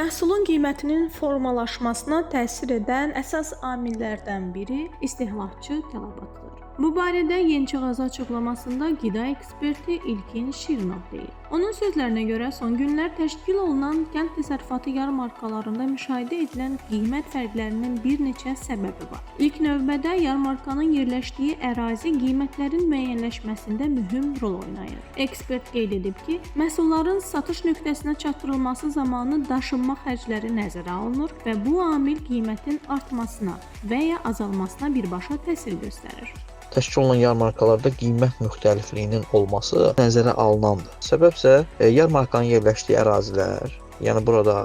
Məhsulun qiymətinin formalaşmasına təsir edən əsas amillərdən biri istehlakçı tələbatıdır. Bu barədə Yeniçağazı açıqlamasında qida eksperti İlkin Şirinov deyir. Onun sözlərinə görə son günlər təşkil olunan kənd təsərrüfatı yarmarkalarında müşahidə edilən qiymət fərqlərinin bir neçə səbəbi var. İlk növbədə yarmarkanın yerləşdiyi ərazi qiymətlərin müəyyənləşməsində mühüm rol oynayır. Ekspert qeyd edib ki, məhsulların satış nöqtəsinə çatdırılması zamanı daşınma xərcləri nəzərə alınır və bu amil qiymətin artmasına və ya azalmasına birbaşa təsir göstərir. Təşkil olunan yarmarkalarda qiymət müxtəlifliyinin olması nəzərə alınandır. Səbəb isə yarmarkanın yerləşdiyi ərazilər, yəni burada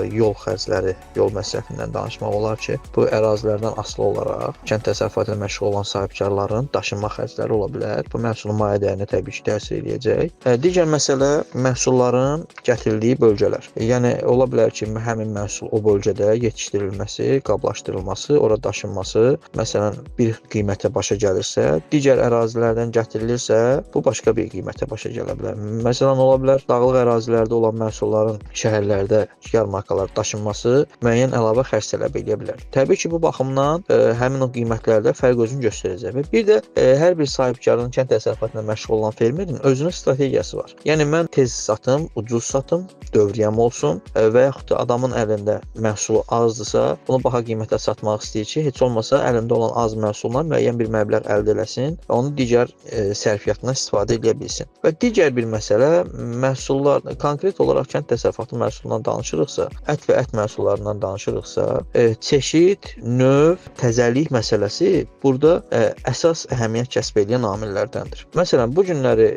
yol xərcləri, yol məsrəfindən danışmaq olar ki, bu ərazilərdən asılı olaraq kənd təsərrüfatı ilə məşğul olan sahibkarların daşınma xərcləri ola bilər. Bu məhsulun maliyyə dəyərinə təbii ki, təsir edəcək. Digər məsələ məhsulların gətirildiyi bölgələr. Yəni ola bilər ki, həmin məhsul o bölgədə yetişdirilməsi, qablaşdırılması, ora daşınması, məsələn, bir qiymətə başa gəlirsə, digər ərazilərdən gətirilirsə, bu başqa bir qiymətə başa gələ bilər. Məsələn, ola bilər dağlıq ərazilərdə olan məhsulların şəhərlərdə yarmarkalar daşınması müəyyən əlavə xərc tələb edə bilər. Təbii ki, bu baxımdan həmin o qiymətlərdə fərq özünü göstərəcək və bir də hər bir sahibkarın kənd təsərrüfatı ilə məşğul olan fermerin özünün strategiyası var. Yəni mən tez satım, ucuz satım, dövriyyəm olsun və yaxud da adamın əlində məhsulu azdırsa, bunu baha qiymətə satmaq istəyir ki, heç olmasa əlində olan az məhsulla müəyyən bir məbləğ əldə eləsin və onu digər sərfiyyatına istifadə edə bilsin. Və digər bir məsələ məhsullar, konkret olaraq kənd təsərrüfatı məhsulundan danışırıqsa, ət və ət məhsullarından danışırıqsa, çeşid, növ, təzəlik məsələsi burada əsas əhəmiyyət kəsb edən amillərdəndir. Məsələn, bu günləri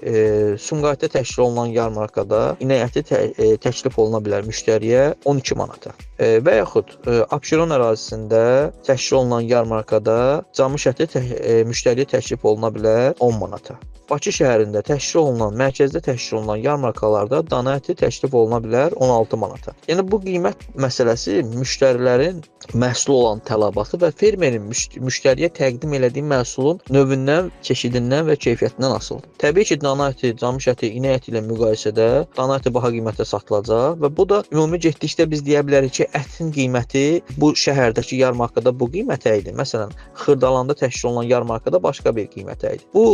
Sumqayıtda təşkil olunan yarmarkada inək əti təklif oluna bilər müştəriyə 12 manata. Və yaxud Abşeron ərazisində təşkil olunan yarmarkada camış əti müştəriyə təklif oluna bilər 10 manata. Bakı şəhərində təşkil olunan, mərkəzdə təşkil olunan yarmarkalarda dana əti təklif oluna bilər 16 manata. Yəni bu qiymət məsələsi müştərilərin məhsul olan tələbatı və fermerin müştəriyə təqdim elədiyi məhsulun növündən, çeşidindən və keyfiyyətindən asılıdır. Təbii ki, dana əti, camış əti, inək əti ilə müqayisədə dana əti baha qiymətə satılacaq və bu da ümumi getdikdə biz deyə bilərik ki, ətin qiyməti bu şəhərdəki yarmarkada bu qiymətə idi. Məsələn, Xırdalanda təşkil olunan yarmarkada başqa bir qiymətə idi. Bu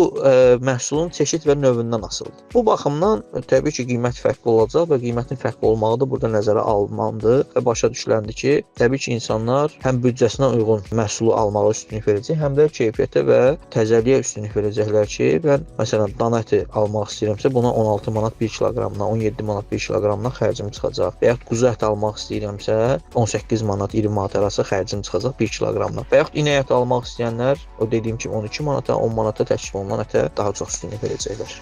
məhsulun çeşid və növündən asılıdır. Bu baxımdan təbii ki, qiymət fərqli olacaq və qiymətin fərqli olmağı da burada nəzərə alınmalıdır və başa düşüləndi ki, təbii ki, insanlar həm büdcəsinə uyğun məhsulu almağa üstünlük verəcək, həm də keyfiyyətə və təzəliyə üstünlük verəcəklər ki, mən məsələn dana əti almaq istəyirəmsə, buna 16 manat 1 kiloqramdan, 17 manat 1 kiloqramdan xərcim çıxacaq. Və yaxud quzu əti almaq istəyirəmsə, 18 manat 20 manat arası xərcim çıxacaq 1 kiloqramdan. Və yaxud inək əti almaq istəyənlər, o dediyim kimi 12 manata, 10 manata təklif olunan ətə daha çox üstünlük verəcəklər.